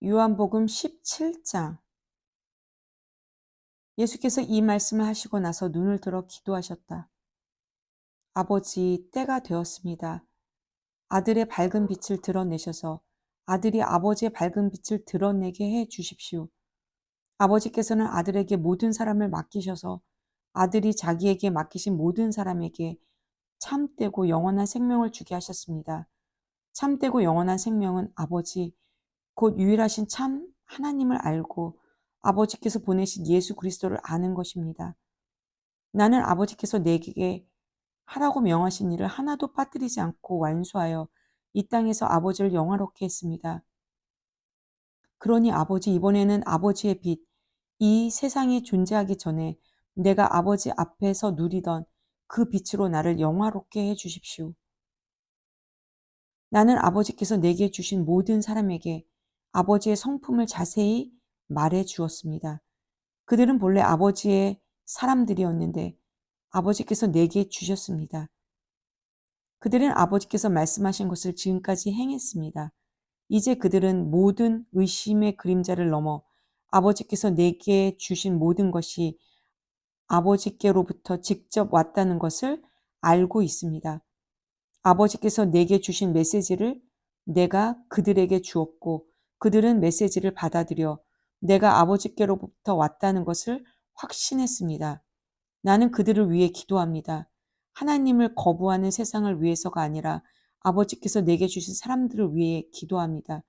요한복음 17장. 예수께서 이 말씀을 하시고 나서 눈을 들어 기도하셨다. 아버지, 때가 되었습니다. 아들의 밝은 빛을 드러내셔서 아들이 아버지의 밝은 빛을 드러내게 해 주십시오. 아버지께서는 아들에게 모든 사람을 맡기셔서 아들이 자기에게 맡기신 모든 사람에게 참되고 영원한 생명을 주게 하셨습니다. 참되고 영원한 생명은 아버지, 곧 유일하신 참 하나님을 알고 아버지께서 보내신 예수 그리스도를 아는 것입니다. 나는 아버지께서 내게 하라고 명하신 일을 하나도 빠뜨리지 않고 완수하여 이 땅에서 아버지를 영화롭게 했습니다. 그러니 아버지, 이번에는 아버지의 빛, 이 세상이 존재하기 전에 내가 아버지 앞에서 누리던 그 빛으로 나를 영화롭게 해 주십시오. 나는 아버지께서 내게 주신 모든 사람에게 아버지의 성품을 자세히 말해 주었습니다. 그들은 본래 아버지의 사람들이었는데 아버지께서 내게 주셨습니다. 그들은 아버지께서 말씀하신 것을 지금까지 행했습니다. 이제 그들은 모든 의심의 그림자를 넘어 아버지께서 내게 주신 모든 것이 아버지께로부터 직접 왔다는 것을 알고 있습니다. 아버지께서 내게 주신 메시지를 내가 그들에게 주었고 그들은 메시지를 받아들여 내가 아버지께로부터 왔다는 것을 확신했습니다. 나는 그들을 위해 기도합니다. 하나님을 거부하는 세상을 위해서가 아니라 아버지께서 내게 주신 사람들을 위해 기도합니다.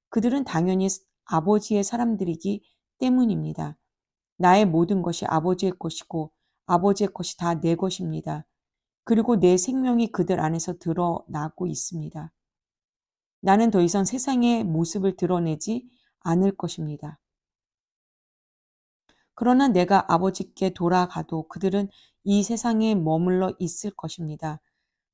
그들은 당연히 아버지의 사람들이기 때문입니다. 나의 모든 것이 아버지의 것이고 아버지의 것이 다 내 것입니다. 그리고 내 생명이 그들 안에서 드러나고 있습니다. 나는 더 이상 세상의 모습을 드러내지 않을 것입니다. 그러나 내가 아버지께 돌아가도 그들은 이 세상에 머물러 있을 것입니다.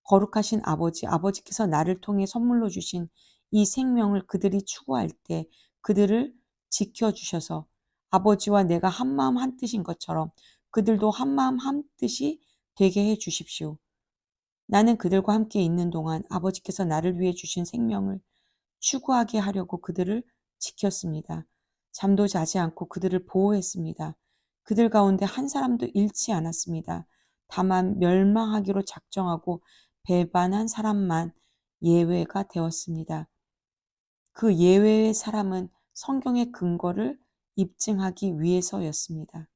거룩하신 아버지, 아버지께서 나를 통해 선물로 주신 이 생명을 그들이 추구할 때 그들을 지켜주셔서 아버지와 내가 한마음 한뜻인 것처럼 그들도 한마음 한뜻이 되게 해 주십시오. 나는 그들과 함께 있는 동안 아버지께서 나를 위해 주신 생명을 추구하게 하려고 그들을 지켰습니다. 잠도 자지 않고 그들을 보호했습니다. 그들 가운데 한 사람도 잃지 않았습니다. 다만 멸망하기로 작정하고 배반한 사람만 예외가 되었습니다. 그 예외의 사람은 성경의 근거를 입증하기 위해서였습니다.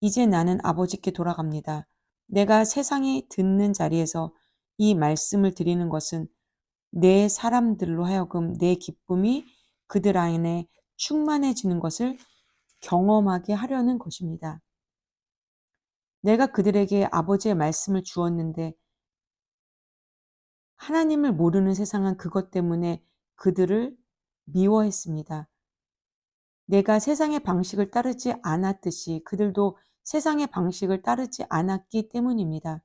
이제 나는 아버지께 돌아갑니다. 내가 세상이 듣는 자리에서 이 말씀을 드리는 것은 내 사람들로 하여금 내 기쁨이 그들 안에 충만해지는 것을 경험하게 하려는 것입니다. 내가 그들에게 아버지의 말씀을 주었는데 하나님을 모르는 세상은 그것 때문에 그들을 미워했습니다. 내가 세상의 방식을 따르지 않았듯이 그들도 세상의 방식을 따르지 않았기 때문입니다.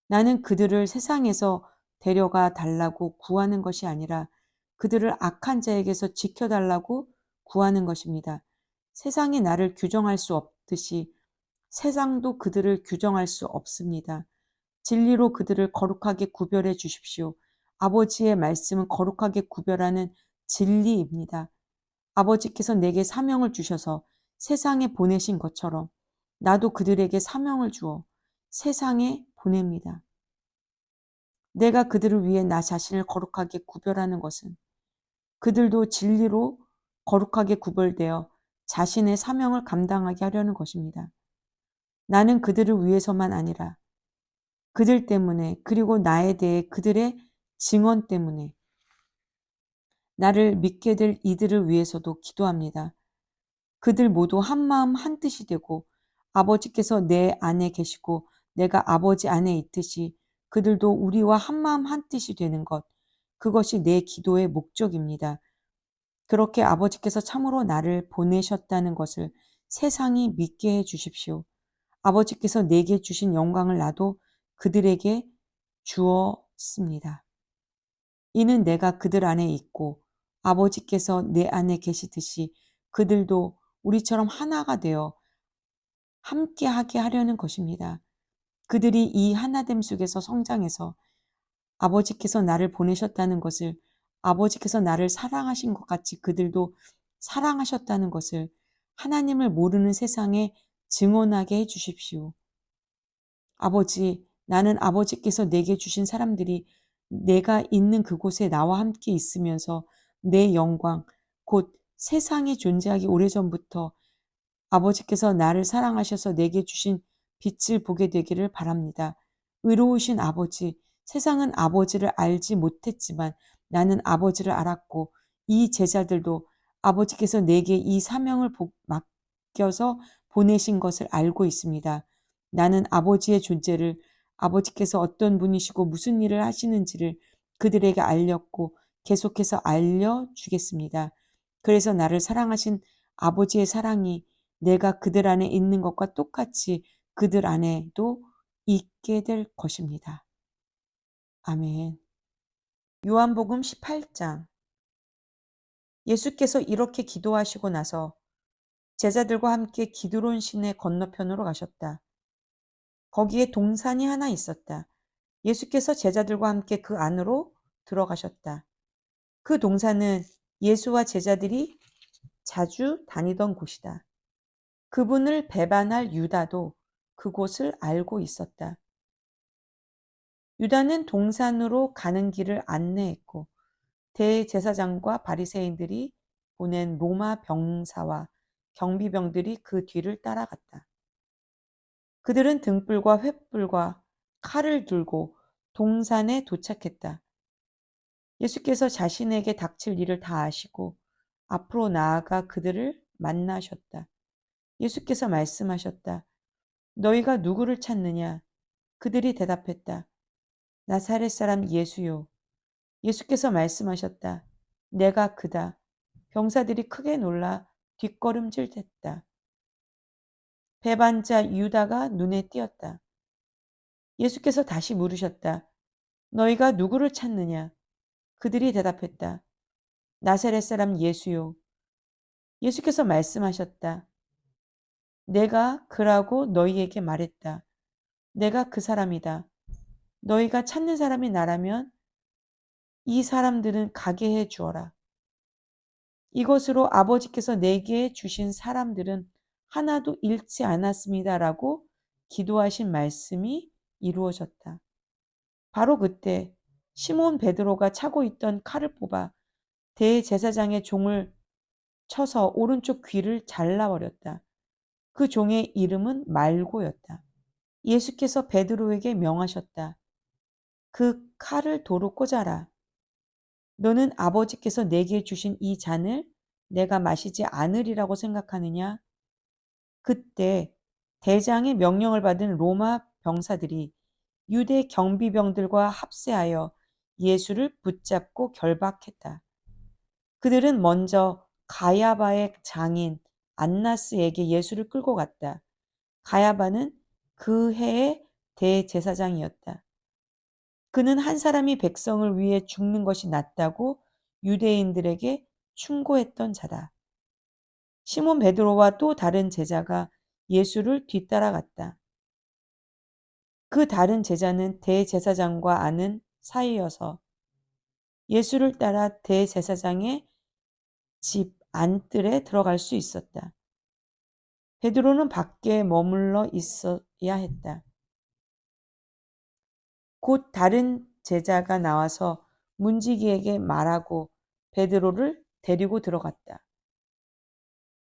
나는 그들을 세상에서 데려가 달라고 구하는 것이 아니라 그들을 악한 자에게서 지켜달라고 구하는 것입니다. 세상이 나를 규정할 수 없듯이 세상도 그들을 규정할 수 없습니다. 진리로 그들을 거룩하게 구별해 주십시오. 아버지의 말씀은 거룩하게 구별하는 진리입니다. 아버지께서 내게 사명을 주셔서 세상에 보내신 것처럼 나도 그들에게 사명을 주어 세상에 보냅니다. 내가 그들을 위해 나 자신을 거룩하게 구별하는 것은 그들도 진리로 거룩하게 구별되어 자신의 사명을 감당하게 하려는 것입니다. 나는 그들을 위해서만 아니라 그들 때문에 그리고 나에 대해 그들의 증언 때문에 나를 믿게 될 이들을 위해서도 기도합니다. 그들 모두 한마음 한뜻이 되고 아버지께서 내 안에 계시고 내가 아버지 안에 있듯이 그들도 우리와 한마음 한뜻이 되는 것, 그것이 내 기도의 목적입니다. 그렇게 아버지께서 참으로 나를 보내셨다는 것을 세상이 믿게 해 주십시오. 아버지께서 내게 주신 영광을 나도 그들에게 주었습니다. 이는 내가 그들 안에 있고 아버지께서 내 안에 계시듯이 그들도 우리처럼 하나가 되어 함께하게 하려는 것입니다. 그들이 이 하나됨 속에서 성장해서 아버지께서 나를 보내셨다는 것을 아버지께서 나를 사랑하신 것 같이 그들도 사랑하셨다는 것을 하나님을 모르는 세상에 증언하게 해 주십시오. 아버지, 나는 아버지께서 내게 주신 사람들이 내가 있는 그곳에 나와 함께 있으면서 내 영광, 곧 세상에 존재하기 오래전부터 아버지께서 나를 사랑하셔서 내게 주신 빛을 보게 되기를 바랍니다. 의로우신 아버지, 세상은 아버지를 알지 못했지만 나는 아버지를 알았고 이 제자들도 아버지께서 내게 이 사명을 맡겨서 보내신 것을 알고 있습니다. 나는 아버지의 존재를 아버지께서 어떤 분이시고 무슨 일을 하시는지를 그들에게 알렸고 계속해서 알려주겠습니다. 그래서 나를 사랑하신 아버지의 사랑이 내가 그들 안에 있는 것과 똑같이 그들 안에도 있게 될 것입니다. 아멘. 요한복음 18장. 예수께서 이렇게 기도하시고 나서 제자들과 함께 기드론 시내 건너편으로 가셨다. 거기에 동산이 하나 있었다. 예수께서 제자들과 함께 그 안으로 들어가셨다. 그 동산은 예수와 제자들이 자주 다니던 곳이다. 그분을 배반할 유다도 그곳을 알고 있었다. 유다는 동산으로 가는 길을 안내했고 대제사장과 바리새인들이 보낸 로마 병사와 경비병들이 그 뒤를 따라갔다. 그들은 등불과 횃불과 칼을 들고 동산에 도착했다. 예수께서 자신에게 닥칠 일을 다 아시고 앞으로 나아가 그들을 만나셨다. 예수께서 말씀하셨다. 너희가 누구를 찾느냐? 그들이 대답했다. 나사렛 사람 예수요. 예수께서 말씀하셨다. 내가 그다. 병사들이 크게 놀라 뒷걸음질댔다. 배반자 유다가 눈에 띄었다. 예수께서 다시 물으셨다. 너희가 누구를 찾느냐? 그들이 대답했다. 나사렛 사람 예수요. 예수께서 말씀하셨다. 내가 그라고 너희에게 말했다. 내가 그 사람이다. 너희가 찾는 사람이 나라면 이 사람들은 가게 해 주어라. 이것으로 아버지께서 내게 주신 사람들은 하나도 잃지 않았습니다라고 기도하신 말씀이 이루어졌다. 바로 그때 시몬 베드로가 차고 있던 칼을 뽑아 대제사장의 종을 쳐서 오른쪽 귀를 잘라버렸다. 그 종의 이름은 말고였다. 예수께서 베드로에게 명하셨다. 그 칼을 도로 꽂아라. 너는 아버지께서 내게 주신 이 잔을 내가 마시지 않으리라고 생각하느냐? 그때 대장의 명령을 받은 로마 병사들이 유대 경비병들과 합세하여 예수를 붙잡고 결박했다. 그들은 먼저 가야바의 장인 안나스에게 예수를 끌고 갔다. 가야바는 그 해의 대제사장이었다. 그는 한 사람이 백성을 위해 죽는 것이 낫다고 유대인들에게 충고했던 자다. 시몬 베드로와 또 다른 제자가 예수를 뒤따라갔다. 그 다른 제자는 대제사장과 아는 사이여서 예수를 따라 대제사장의 집 안뜰에 들어갈 수 있었다. 베드로는 밖에 머물러 있어야 했다. 곧 다른 제자가 나와서 문지기에게 말하고 베드로를 데리고 들어갔다.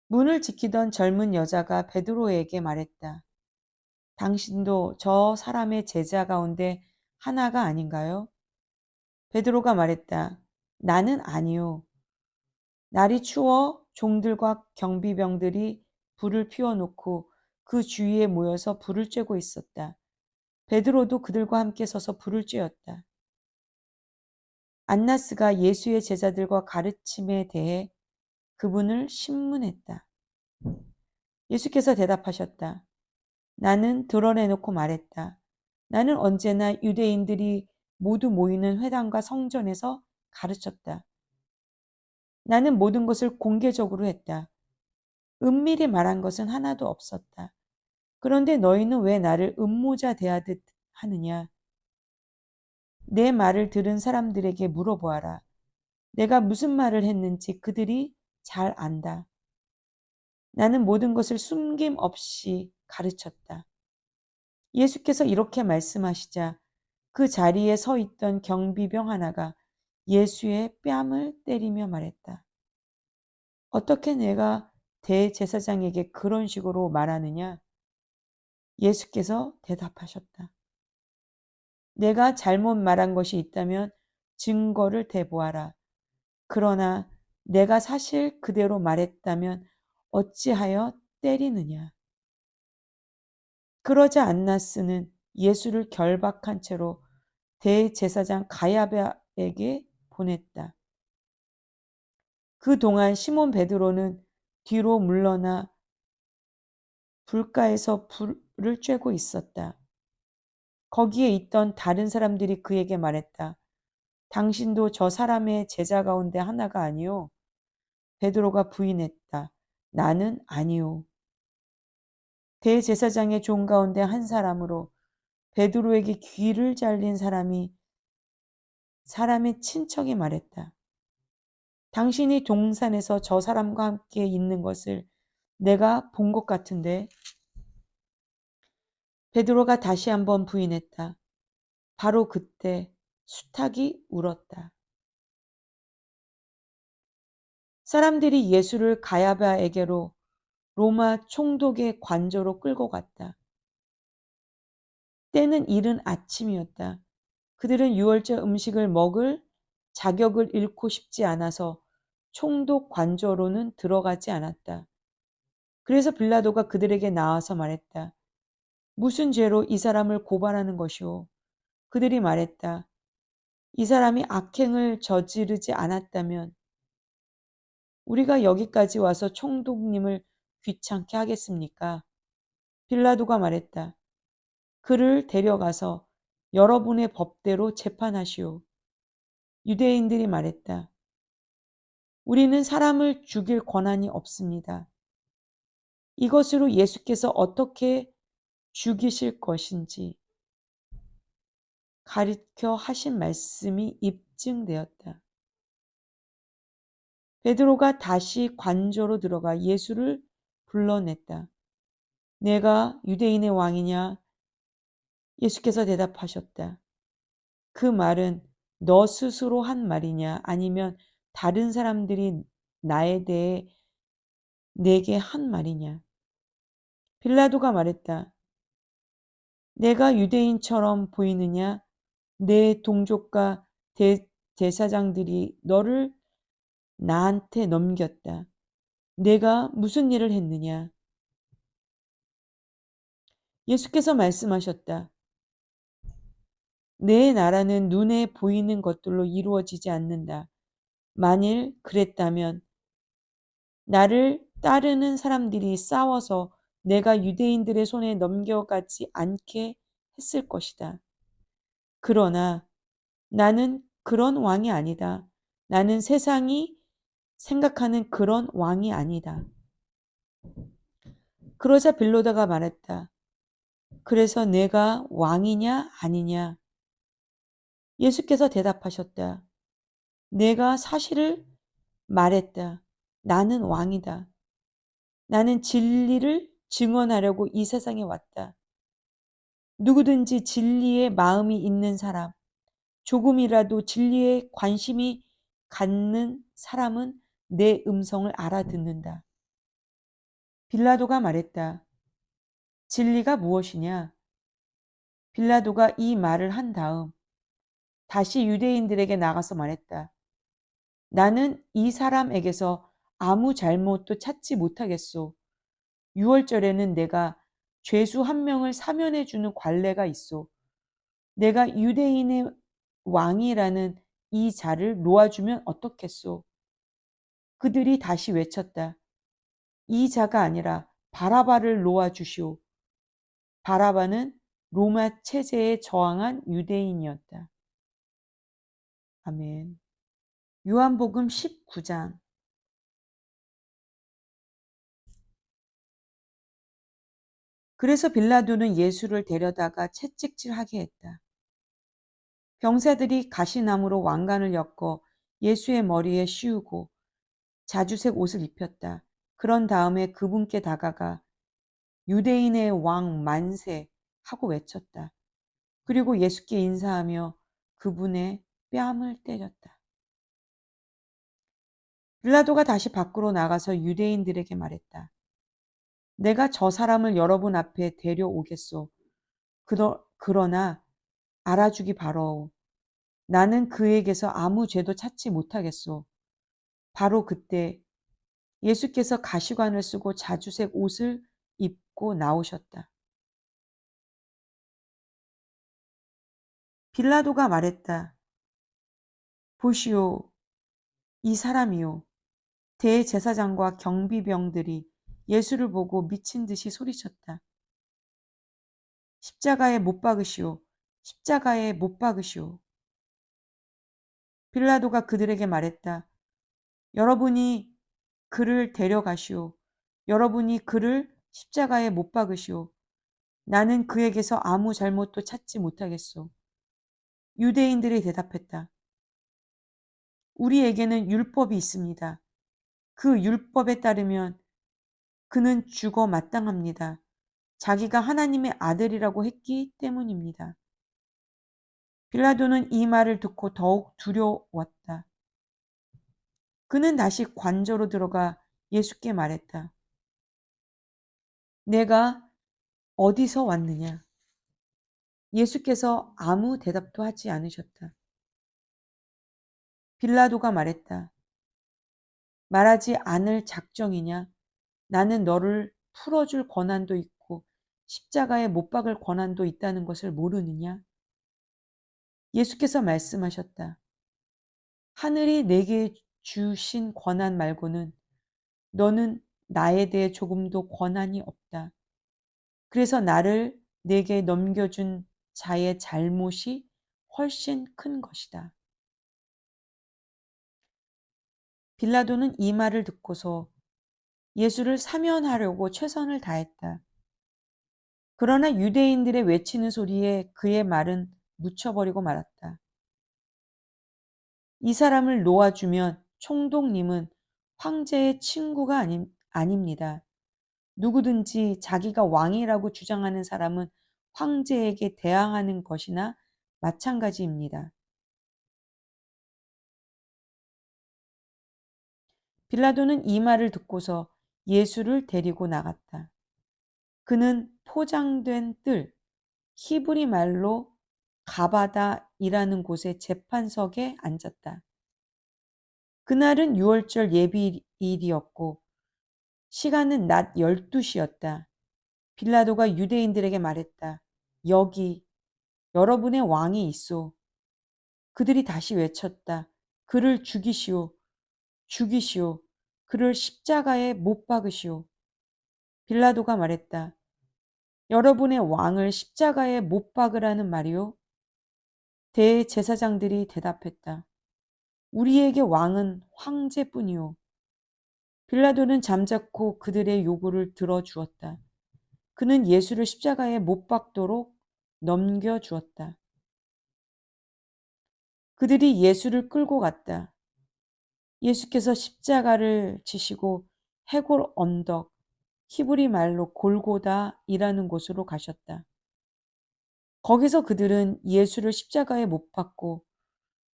문을 지키던 젊은 여자가 베드로에게 말했다. 당신도 저 사람의 제자 가운데 하나가 아닌가요? 베드로가 말했다. 나는 아니요. 날이 추워 종들과 경비병들이 불을 피워놓고 그 주위에 모여서 불을 쬐고 있었다. 베드로도 그들과 함께 서서 불을 쬐었다. 안나스가 예수의 제자들과 가르침에 대해 그분을 신문했다. 예수께서 대답하셨다. 나는 드러내놓고 말했다. 나는 언제나 유대인들이 모두 모이는 회당과 성전에서 가르쳤다. 나는 모든 것을 공개적으로 했다. 은밀히 말한 것은 하나도 없었다. 그런데 너희는 왜 나를 음모자 대하듯 하느냐? 내 말을 들은 사람들에게 물어보아라. 내가 무슨 말을 했는지 그들이 잘 안다. 나는 모든 것을 숨김없이 가르쳤다. 예수께서 이렇게 말씀하시자 그 자리에 서 있던 경비병 하나가 예수의 뺨을 때리며 말했다. 어떻게 내가 대제사장에게 그런 식으로 말하느냐? 예수께서 대답하셨다. 내가 잘못 말한 것이 있다면 증거를 대보아라. 그러나 내가 사실 그대로 말했다면 어찌하여 때리느냐? 그러자 안나스는 예수를 결박한 채로 대제사장 가야바에게 보냈다. 그동안 시몬 베드로는 뒤로 물러나 불가에서 불을 쬐고 있었다. 거기에 있던 다른 사람들이 그에게 말했다. 당신도 저 사람의 제자 가운데 하나가 아니오? 베드로가 부인했다. 나는 아니오. 대제사장의 종 가운데 한 사람으로 베드로에게 귀를 잘린 사람의 친척이 말했다. 당신이 동산에서 저 사람과 함께 있는 것을 내가 본 것 같은데. 베드로가 다시 한번 부인했다. 바로 그때 수탉이 울었다. 사람들이 예수를 가야바에게로 로마 총독의 관저로 끌고 갔다. 때는 이른 아침이었다. 그들은 유월절 음식을 먹을 자격을 잃고 싶지 않아서 총독 관저로는 들어가지 않았다. 그래서 빌라도가 그들에게 나와서 말했다. 무슨 죄로 이 사람을 고발하는 것이오? 그들이 말했다. 이 사람이 악행을 저지르지 않았다면 우리가 여기까지 와서 총독님을 귀찮게 하겠습니까? 빌라도가 말했다. 그를 데려가서 여러분의 법대로 재판하시오. 유대인들이 말했다. 우리는 사람을 죽일 권한이 없습니다. 이것으로 예수께서 어떻게 죽이실 것인지 가르쳐 하신 말씀이 입증되었다. 베드로가 다시 관저로 들어가 예수를 불러냈다. 내가 유대인의 왕이냐? 예수께서 대답하셨다. 그 말은 너 스스로 한 말이냐? 아니면 다른 사람들이 나에 대해 내게 한 말이냐? 빌라도가 말했다. 내가 유대인처럼 보이느냐? 내 동족과 대제사장들이 너를 나한테 넘겼다. 내가 무슨 일을 했느냐? 예수께서 말씀하셨다. 내 나라는 눈에 보이는 것들로 이루어지지 않는다. 만일 그랬다면 나를 따르는 사람들이 싸워서 내가 유대인들의 손에 넘겨가지 않게 했을 것이다. 그러나 나는 그런 왕이 아니다. 나는 세상이 생각하는 그런 왕이 아니다. 그러자 빌라도가 말했다. 그래서 내가 왕이냐 아니냐? 예수께서 대답하셨다. 내가 사실을 말했다. 나는 왕이다. 나는 진리를 증언하려고 이 세상에 왔다. 누구든지 진리의 마음이 있는 사람, 조금이라도 진리에 관심이 갖는 사람은 내 음성을 알아듣는다. 빌라도가 말했다. 진리가 무엇이냐? 빌라도가 이 말을 한 다음 다시 유대인들에게 나가서 말했다. 나는 이 사람에게서 아무 잘못도 찾지 못하겠소. 유월절에는 내가 죄수 한 명을 사면해 주는 관례가 있소. 내가 유대인의 왕이라는 이 자를 놓아주면 어떻겠소? 그들이 다시 외쳤다. 이 자가 아니라 바라바를 놓아주시오. 바라바는 로마 체제에 저항한 유대인이었다. 아멘. 요한복음 19장. 그래서 빌라도는 예수를 데려다가 채찍질하게 했다. 병사들이 가시나무로 왕관을 엮어 예수의 머리에 씌우고 자주색 옷을 입혔다. 그런 다음에 그분께 다가가 유대인의 왕 만세 하고 외쳤다. 그리고 예수께 인사하며 그분의 뺨을 때렸다. 빌라도가 다시 밖으로 나가서 유대인들에게 말했다. 내가 저 사람을 여러분 앞에 데려오겠소. 그러나 알아주기 바라오. 나는 그에게서 아무 죄도 찾지 못하겠소. 바로 그때 예수께서 가시관을 쓰고 자주색 옷을 입고 나오셨다. 빌라도가 말했다. 보시오, 이 사람이요. 대제사장과 경비병들이 예수를 보고 미친 듯이 소리쳤다. 십자가에 못 박으시오. 십자가에 못 박으시오. 빌라도가 그들에게 말했다. 여러분이 그를 데려가시오. 여러분이 그를 십자가에 못 박으시오. 나는 그에게서 아무 잘못도 찾지 못하겠소. 유대인들이 대답했다. 우리에게는 율법이 있습니다. 그 율법에 따르면 그는 죽어 마땅합니다. 자기가 하나님의 아들이라고 했기 때문입니다. 빌라도는 이 말을 듣고 더욱 두려웠다. 그는 다시 관저로 들어가 예수께 말했다. 내가 어디서 왔느냐? 예수께서 아무 대답도 하지 않으셨다. 빌라도가 말했다. 말하지 않을 작정이냐? 나는 너를 풀어줄 권한도 있고 십자가에 못 박을 권한도 있다는 것을 모르느냐? 예수께서 말씀하셨다. 하늘이 내게 주신 권한 말고는 너는 나에 대해 조금도 권한이 없다. 그래서 나를 내게 넘겨준 자의 잘못이 훨씬 큰 것이다. 빌라도는 이 말을 듣고서 예수를 사면하려고 최선을 다했다. 그러나 유대인들의 외치는 소리에 그의 말은 묻혀버리고 말았다. 이 사람을 놓아주면 총독님은 황제의 친구가 아닙니다. 누구든지 자기가 왕이라고 주장하는 사람은 황제에게 대항하는 것이나 마찬가지입니다. 빌라도는 이 말을 듣고서 예수를 데리고 나갔다. 그는 포장된 뜰, 히브리 말로 가바다이라는 곳의 재판석에 앉았다. 그날은 유월절 예비일이었고 시간은 낮 12시였다. 빌라도가 유대인들에게 말했다. 여기 여러분의 왕이 있소. 그들이 다시 외쳤다. 그를 죽이시오. 죽이시오. 그를 십자가에 못 박으시오. 빌라도가 말했다. 여러분의 왕을 십자가에 못 박으라는 말이요? 대제사장들이 대답했다. 우리에게 왕은 황제뿐이요. 빌라도는 잠자코 그들의 요구를 들어주었다. 그는 예수를 십자가에 못 박도록 넘겨주었다. 그들이 예수를 끌고 갔다. 예수께서 십자가를 지시고 해골 언덕, 히브리 말로 골고다이라는 곳으로 가셨다. 거기서 그들은 예수를 십자가에 못 박고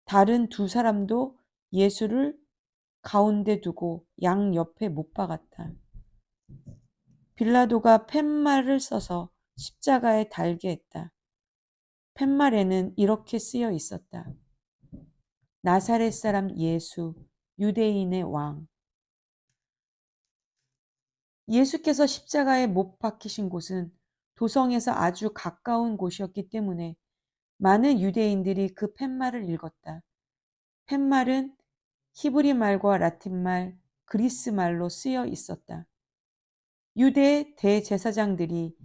다른 두 사람도 예수를 가운데 두고 양 옆에 못 박았다. 빌라도가 팻말을 써서 십자가에 달게 했다. 팻말에는 이렇게 쓰여 있었다. 나사렛 사람 예수, 유대인의 왕. 예수께서 십자가에 못 박히신 곳은 도성에서 아주 가까운 곳이었기 때문에 많은 유대인들이 그 팻말을 읽었다. 팻말은 히브리 말과 라틴 말, 그리스 말로 쓰여 있었다. 유대 대제사장들이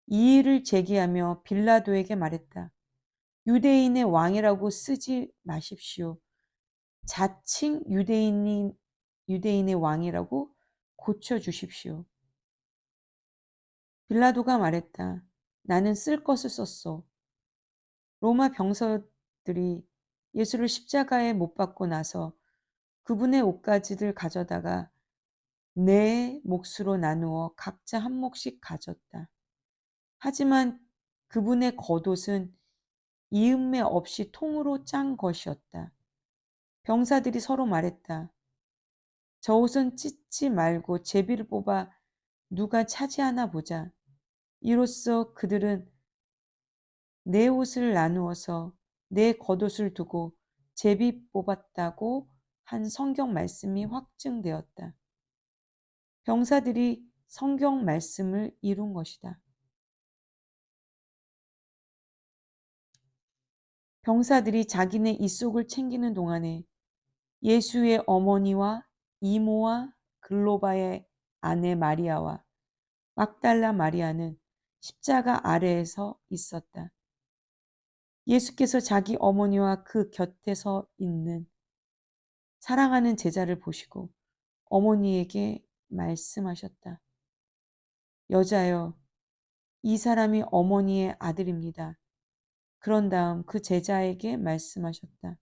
이의를 제기하며 빌라도에게 말했다. 유대인의 왕이라고 쓰지 마십시오. 자칭 유대인의 왕이라고 고쳐주십시오. 빌라도가 말했다. 나는 쓸 것을 썼소. 로마 병사들이 예수를 십자가에 못 박고 나서 그분의 옷가지를 가져다가 네 몫으로 나누어 각자 한 몫씩 가졌다. 하지만 그분의 겉옷은 이음매 없이 통으로 짠 것이었다. 병사들이 서로 말했다. 저 옷은 찢지 말고 제비를 뽑아 누가 차지하나 보자. 이로써 그들은 내 옷을 나누어서 내 겉옷을 두고 제비 뽑았다고 한 성경 말씀이 확증되었다. 병사들이 성경 말씀을 이룬 것이다. 병사들이 자기네 이속을 챙기는 동안에 예수의 어머니와 이모와 글로바의 아내 마리아와 막달라 마리아는 십자가 아래에서 있었다. 예수께서 자기 어머니와 그 곁에 서 있는 사랑하는 제자를 보시고 어머니에게 말씀하셨다. 여자여, 이 사람이 어머니의 아들입니다. 그런 다음 그 제자에게 말씀하셨다.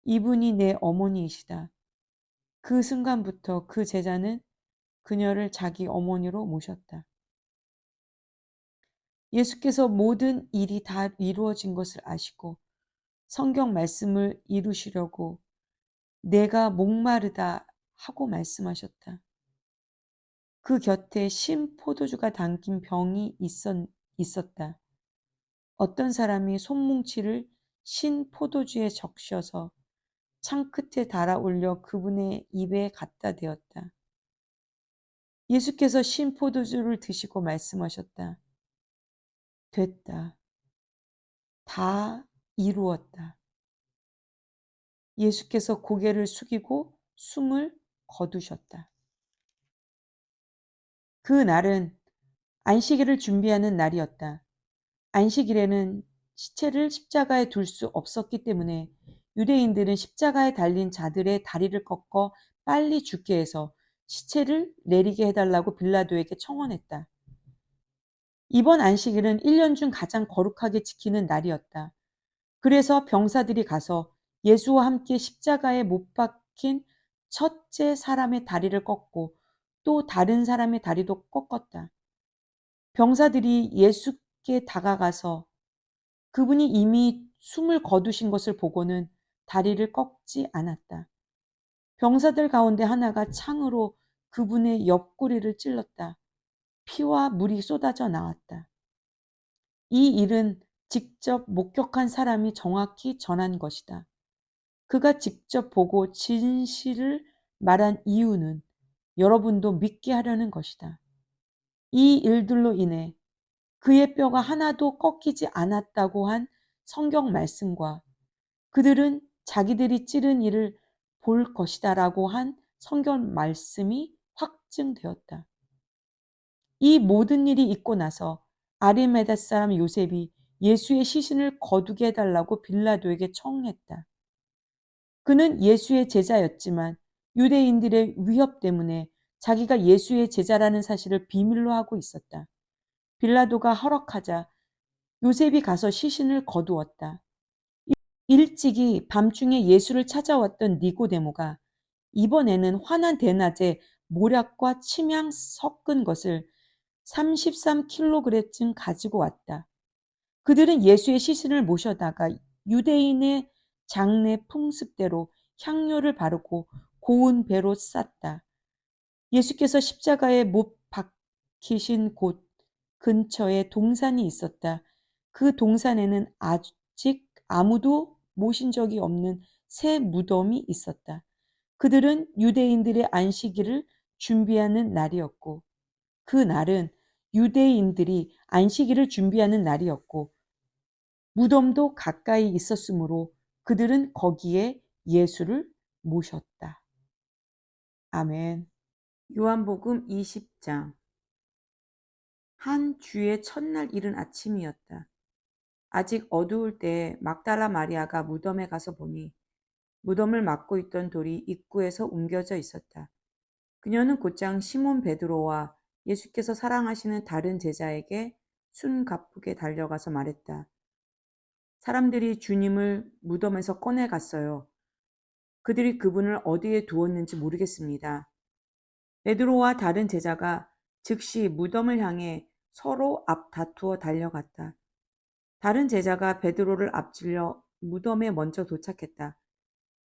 이분이 내 어머니이시다. 그 순간부터 그 제자는 그녀를 자기 어머니로 모셨다. 예수께서 모든 일이 다 이루어진 것을 아시고 성경 말씀을 이루시려고 내가 목마르다 하고 말씀하셨다. 그 곁에 신 포도주가 담긴 병이 있었다. 어떤 사람이 손뭉치를 신 포도주에 적셔서 창 끝에 달아 올려 그분의 입에 갖다 대었다. 예수께서 신 포도주를 드시고 말씀하셨다. 됐다. 다 이루었다. 예수께서 고개를 숙이고 숨을 거두셨다. 그 날은 안식일을 준비하는 날이었다. 안식일에는 시체를 십자가에 둘 수 없었기 때문에 유대인들은 십자가에 달린 자들의 다리를 꺾어 빨리 죽게 해서 시체를 내리게 해달라고 빌라도에게 청원했다. 이번 안식일은 1년 중 가장 거룩하게 지키는 날이었다. 그래서 병사들이 가서 예수와 함께 십자가에 못 박힌 첫째 사람의 다리를 꺾고 또 다른 사람의 다리도 꺾었다. 병사들이 예수께 다가가서 그분이 이미 숨을 거두신 것을 보고는 다리를 꺾지 않았다. 병사들 가운데 하나가 창으로 그분의 옆구리를 찔렀다. 피와 물이 쏟아져 나왔다. 이 일은 직접 목격한 사람이 정확히 전한 것이다. 그가 직접 보고 진실을 말한 이유는 여러분도 믿게 하려는 것이다. 이 일들로 인해 그의 뼈가 하나도 꺾이지 않았다고 한 성경 말씀과 그들은 자기들이 찌른 이를 볼 것이다라고 한 성경 말씀이 확증되었다. 이 모든 일이 있고 나서 아리마다 사람 요셉이 예수의 시신을 거두게 해달라고 빌라도에게 청했다. 그는 예수의 제자였지만 유대인들의 위협 때문에 자기가 예수의 제자라는 사실을 비밀로 하고 있었다. 빌라도가 허락하자 요셉이 가서 시신을 거두었다. 일찍이 밤중에 예수를 찾아왔던 니고데모가 이번에는 환한 대낮에 모략과 침향 섞은 것을 33kg쯤 가지고 왔다. 그들은 예수의 시신을 모셔다가 유대인의 장례 풍습대로 향료를 바르고 고운 배로 쌌다. 예수께서 십자가에 못 박히신 곳 근처에 동산이 있었다. 그 동산에는 아직 아무도 모신 적이 없는 새 무덤이 있었다. 그들은 유대인들의 안식일을 준비하는 날이었고, 그 날은 유대인들이 안식일을 준비하는 날이었고, 무덤도 가까이 있었으므로 그들은 거기에 예수를 모셨다. 아멘. 요한복음 20장. 한 주의 첫날 이른 아침이었다. 아직 어두울 때 막달라 마리아가 무덤에 가서 보니 무덤을 막고 있던 돌이 입구에서 옮겨져 있었다. 그녀는 곧장 시몬 베드로와 예수께서 사랑하시는 다른 제자에게 숨가쁘게 달려가서 말했다. 사람들이 주님을 무덤에서 꺼내갔어요. 그들이 그분을 어디에 두었는지 모르겠습니다. 베드로와 다른 제자가 즉시 무덤을 향해 서로 앞다투어 달려갔다. 다른 제자가 베드로를 앞질러 무덤에 먼저 도착했다.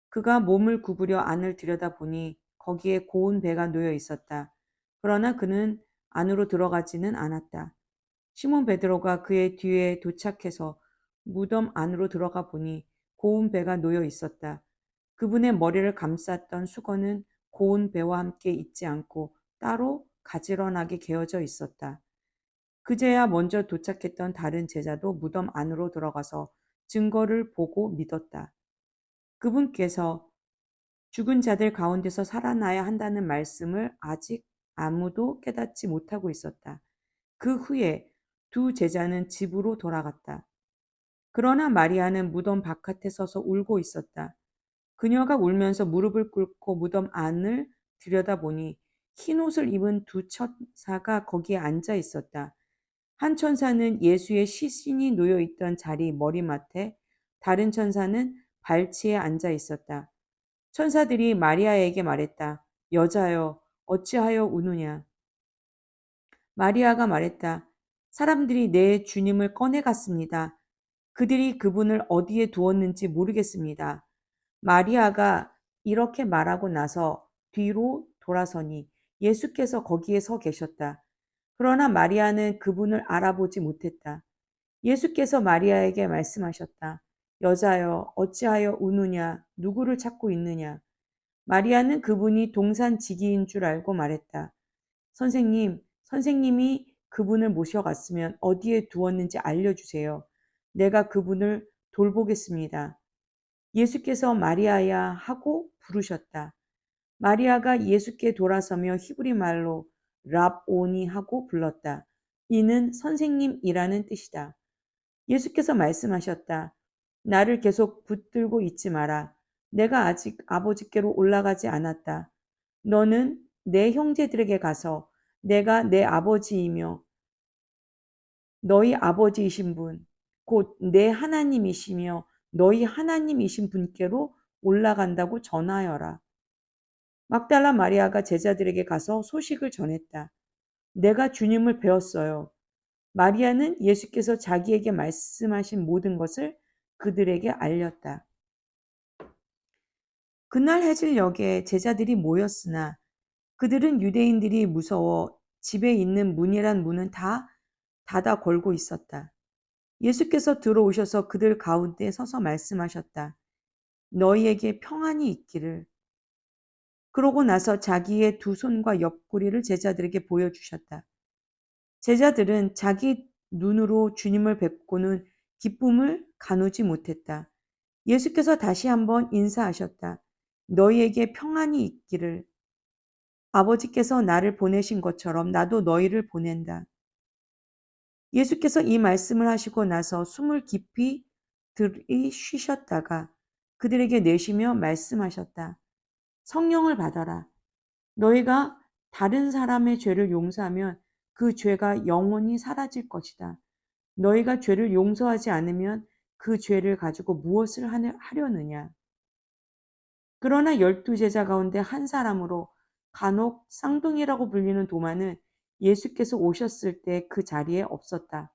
그가 몸을 구부려 안을 들여다보니 거기에 고운 배가 놓여 있었다. 그러나 그는 안으로 들어가지는 않았다. 시몬 베드로가 그의 뒤에 도착해서 무덤 안으로 들어가 보니 고운 배가 놓여 있었다. 그분의 머리를 감쌌던 수건은 고운 배와 함께 있지 않고 따로 가지런하게 개어져 있었다. 그제야 먼저 도착했던 다른 제자도 무덤 안으로 들어가서 증거를 보고 믿었다. 그분께서 죽은 자들 가운데서 살아나야 한다는 말씀을 아직 아무도 깨닫지 못하고 있었다. 그 후에 두 제자는 집으로 돌아갔다. 그러나 마리아는 무덤 바깥에 서서 울고 있었다. 그녀가 울면서 무릎을 꿇고 무덤 안을 들여다보니 흰 옷을 입은 두 천사가 거기에 앉아 있었다. 한 천사는 예수의 시신이 놓여 있던 자리 머리맡에, 다른 천사는 발치에 앉아 있었다. 천사들이 마리아에게 말했다. 여자여, 어찌하여 우느냐? 마리아가 말했다. 사람들이 내 주님을 꺼내갔습니다. 그들이 그분을 어디에 두었는지 모르겠습니다. 마리아가 이렇게 말하고 나서 뒤로 돌아서니 예수께서 거기에 서 계셨다. 그러나 마리아는 그분을 알아보지 못했다. 예수께서 마리아에게 말씀하셨다. 여자여, 어찌하여 우느냐? 누구를 찾고 있느냐? 마리아는 그분이 동산지기인 줄 알고 말했다. 선생님, 선생님이 그분을 모셔갔으면 어디에 두었는지 알려주세요. 내가 그분을 돌보겠습니다. 예수께서 마리아야 하고 부르셨다. 마리아가 예수께 돌아서며 히브리 말로 랍오니 하고 불렀다. 이는 선생님이라는 뜻이다. 예수께서 말씀하셨다. 나를 계속 붙들고 있지 마라. 내가 아직 아버지께로 올라가지 않았다. 너는 내 형제들에게 가서 내가 내 아버지이며 너희 아버지이신 분, 곧 내 하나님이시며 너희 하나님이신 분께로 올라간다고 전하여라. 막달라 마리아가 제자들에게 가서 소식을 전했다. 내가 주님을 배웠어요. 마리아는 예수께서 자기에게 말씀하신 모든 것을 그들에게 알렸다. 그날 해질녘에 제자들이 모였으나 그들은 유대인들이 무서워 집에 있는 문이란 문은 다 닫아 걸고 있었다. 예수께서 들어오셔서 그들 가운데 서서 말씀하셨다. 너희에게 평안이 있기를. 그러고 나서 자기의 두 손과 옆구리를 제자들에게 보여주셨다. 제자들은 자기 눈으로 주님을 뵙고는 기쁨을 가누지 못했다. 예수께서 다시 한번 인사하셨다. 너희에게 평안이 있기를. 아버지께서 나를 보내신 것처럼 나도 너희를 보낸다. 예수께서 이 말씀을 하시고 나서 숨을 깊이 들이쉬셨다가 그들에게 내쉬며 말씀하셨다. 성령을 받아라. 너희가 다른 사람의 죄를 용서하면 그 죄가 영원히 사라질 것이다. 너희가 죄를 용서하지 않으면 그 죄를 가지고 무엇을 하려느냐. 그러나 12제자 가운데 한 사람으로 간혹 쌍둥이라고 불리는 도마는 예수께서 오셨을 때 그 자리에 없었다.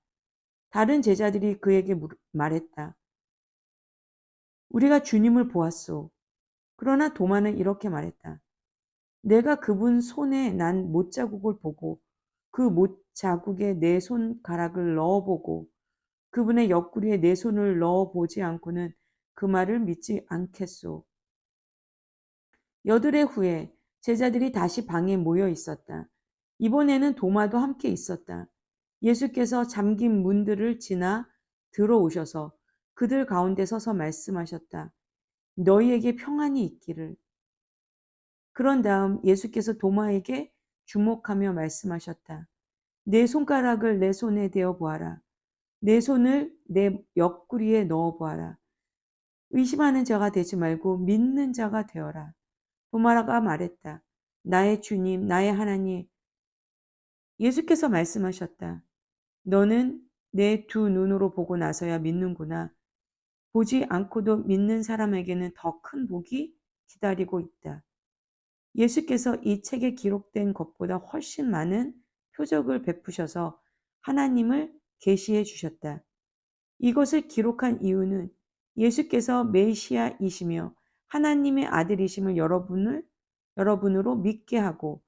다른 제자들이 그에게 말했다. 우리가 주님을 보았소. 그러나 도마는 이렇게 말했다. 내가 그분 손에 난 못자국을 보고 그 못자국에 내 손가락을 넣어보고 그분의 옆구리에 내 손을 넣어보지 않고는 그 말을 믿지 않겠소. 여드레 후에 제자들이 다시 방에 모여 있었다. 이번에는 도마도 함께 있었다. 예수께서 잠긴 문들을 지나 들어오셔서 그들 가운데 서서 말씀하셨다. 너희에게 평안이 있기를. 그런 다음 예수께서 도마에게 주목하며 말씀하셨다. 내 손가락을 내 손에 대어 보아라. 내 손을 내 옆구리에 넣어 보아라. 의심하는 자가 되지 말고 믿는 자가 되어라. 도마가 말했다. 나의 주님, 나의 하나님. 예수께서 말씀하셨다. 너는 내 두 눈으로 보고 나서야 믿는구나. 보지 않고도 믿는 사람에게는 더 큰 복이 기다리고 있다. 예수께서 이 책에 기록된 것보다 훨씬 많은 표적을 베푸셔서 하나님을 계시해 주셨다. 이것을 기록한 이유는 예수께서 메시아이시며 하나님의 아들이심을 여러분으로 믿게 하고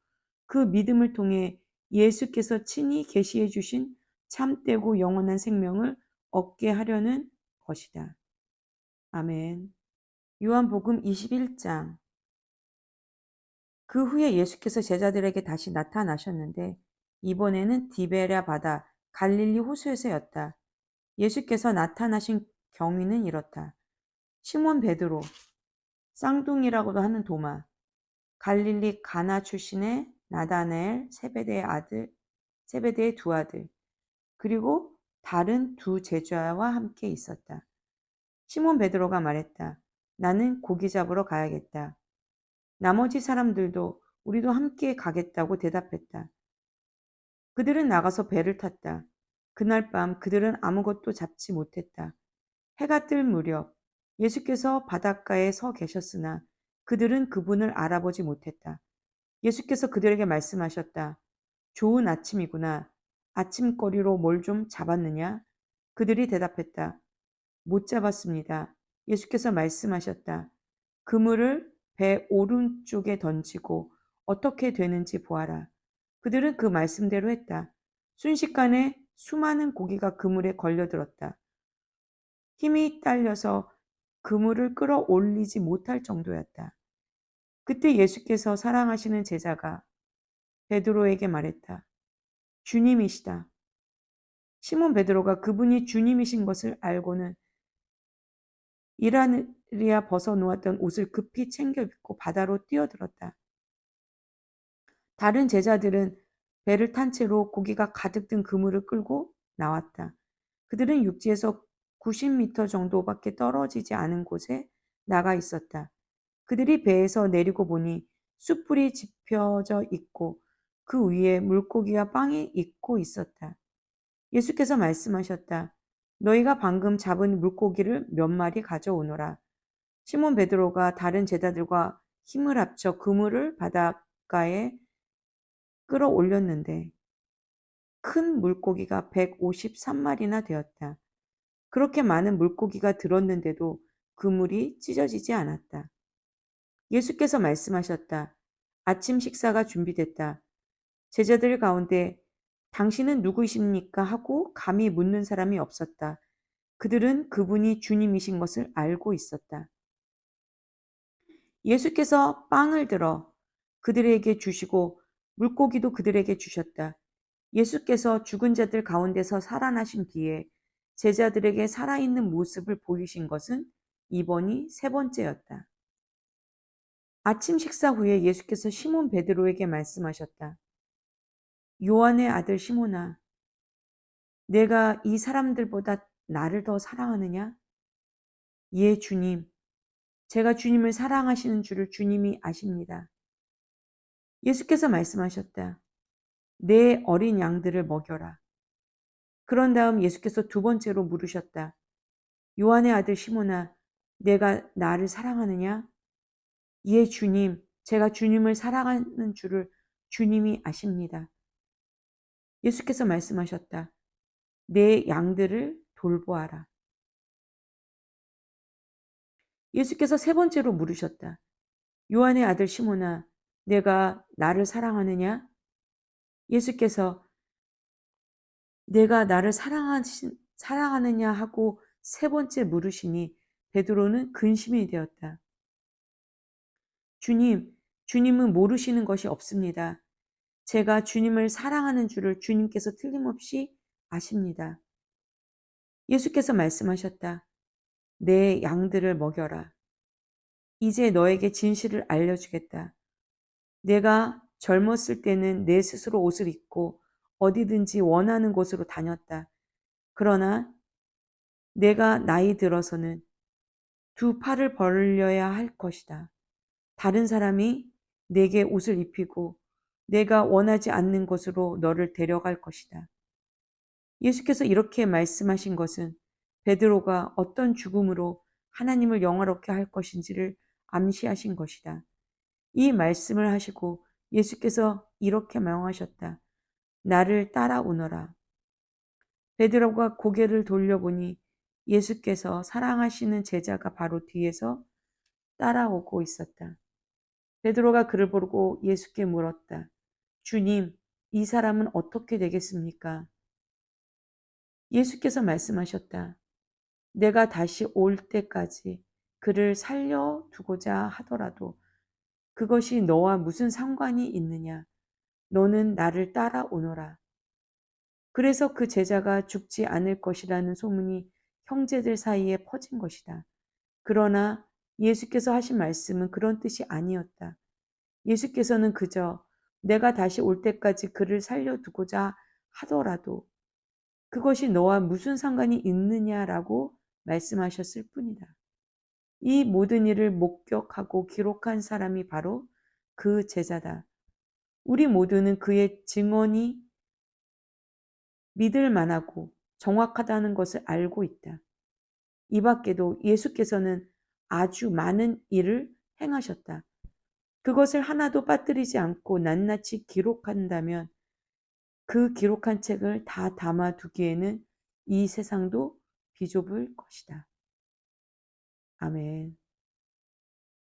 그 믿음을 통해 예수께서 친히 계시해 주신 참되고 영원한 생명을 얻게 하려는 것이다. 아멘. 요한복음 21장. 그 후에 예수께서 제자들에게 다시 나타나셨는데 이번에는 디베랴 바다 갈릴리 호수에서였다. 예수께서 나타나신 경위는 이렇다. 시몬 베드로, 쌍둥이라고도 하는 도마, 갈릴리 가나 출신의 나다나엘, 세베대의 두 아들, 그리고 다른 두 제자와 함께 있었다. 시몬 베드로가 말했다. 나는 고기 잡으러 가야겠다. 나머지 사람들도 우리도 함께 가겠다고 대답했다. 그들은 나가서 배를 탔다. 그날 밤 그들은 아무것도 잡지 못했다. 해가 뜰 무렵 예수께서 바닷가에 서 계셨으나 그들은 그분을 알아보지 못했다. 예수께서 그들에게 말씀하셨다. 좋은 아침이구나. 아침거리로 뭘 좀 잡았느냐? 그들이 대답했다. 못 잡았습니다. 예수께서 말씀하셨다. 그물을 배 오른쪽에 던지고 어떻게 되는지 보아라. 그들은 그 말씀대로 했다. 순식간에 수많은 고기가 그물에 걸려들었다. 힘이 딸려서 그물을 끌어올리지 못할 정도였다. 그때 예수께서 사랑하시는 제자가 베드로에게 말했다. 주님이시다. 시몬 베드로가 그분이 주님이신 것을 알고는 이라느리아 벗어놓았던 옷을 급히 챙겨 입고 바다로 뛰어들었다. 다른 제자들은 배를 탄 채로 고기가 가득 든 그물을 끌고 나왔다. 그들은 육지에서 90m 정도밖에 떨어지지 않은 곳에 나가 있었다. 그들이 배에서 내리고 보니 숯불이 지펴져 있고 그 위에 물고기와 빵이 익고 있었다. 예수께서 말씀하셨다. 너희가 방금 잡은 물고기를 몇 마리 가져오너라. 시몬 베드로가 다른 제자들과 힘을 합쳐 그물을 바닷가에 끌어올렸는데 큰 물고기가 153마리나 되었다. 그렇게 많은 물고기가 들었는데도 그물이 찢어지지 않았다. 예수께서 말씀하셨다. 아침 식사가 준비됐다. 제자들 가운데 당신은 누구이십니까? 하고 감히 묻는 사람이 없었다. 그들은 그분이 주님이신 것을 알고 있었다. 예수께서 빵을 들어 그들에게 주시고 물고기도 그들에게 주셨다. 예수께서 죽은 자들 가운데서 살아나신 뒤에 제자들에게 살아있는 모습을 보이신 것은 이번이 세 번째였다. 아침 식사 후에 예수께서 시몬 베드로에게 말씀하셨다. 요한의 아들 시몬아, 내가 이 사람들보다 나를 더 사랑하느냐? 예, 주님. 제가 주님을 사랑하시는 줄을 주님이 아십니다. 예수께서 말씀하셨다. 내 어린 양들을 먹여라. 그런 다음 예수께서 두 번째로 물으셨다. 요한의 아들 시몬아, 내가 나를 사랑하느냐? 예, 주님. 제가 주님을 사랑하는 줄을 주님이 아십니다. 예수께서 말씀하셨다. 내 양들을 돌보아라. 예수께서 세 번째로 물으셨다. 요한의 아들 시몬아, 내가 나를 사랑하느냐? 예수께서 내가 나를 사랑하느냐 하고 세 번째 물으시니 베드로는 근심이 되었다. 주님은 모르시는 것이 없습니다. 제가 주님을 사랑하는 줄을 주님께서 틀림없이 아십니다. 예수께서 말씀하셨다. 내 양들을 먹여라. 이제 너에게 진실을 알려주겠다. 내가 젊었을 때는 내 스스로 옷을 입고 어디든지 원하는 곳으로 다녔다. 그러나 내가 나이 들어서는 두 팔을 벌려야 할 것이다. 다른 사람이 내게 옷을 입히고 내가 원하지 않는 곳으로 너를 데려갈 것이다. 예수께서 이렇게 말씀하신 것은 베드로가 어떤 죽음으로 하나님을 영화롭게 할 것인지를 암시하신 것이다. 이 말씀을 하시고 예수께서 이렇게 명하셨다. 나를 따라오너라. 베드로가 고개를 돌려보니 예수께서 사랑하시는 제자가 바로 뒤에서 따라오고 있었다. 베드로가 그를 보고 예수께 물었다. 주님, 이 사람은 어떻게 되겠습니까? 예수께서 말씀하셨다. 내가 다시 올 때까지 그를 살려두고자 하더라도 그것이 너와 무슨 상관이 있느냐? 너는 나를 따라오너라. 그래서 그 제자가 죽지 않을 것이라는 소문이 형제들 사이에 퍼진 것이다. 그러나 예수께서 하신 말씀은 그런 뜻이 아니었다. 예수께서는 그저 내가 다시 올 때까지 그를 살려두고자 하더라도 그것이 너와 무슨 상관이 있느냐라고 말씀하셨을 뿐이다. 이 모든 일을 목격하고 기록한 사람이 바로 그 제자다. 우리 모두는 그의 증언이 믿을 만하고 정확하다는 것을 알고 있다. 이 밖에도 예수께서는 아주 많은 일을 행하셨다. 그것을 하나도 빠뜨리지 않고 낱낱이 기록한다면 그 기록한 책을 다 담아두기에는 이 세상도 비좁을 것이다. 아멘.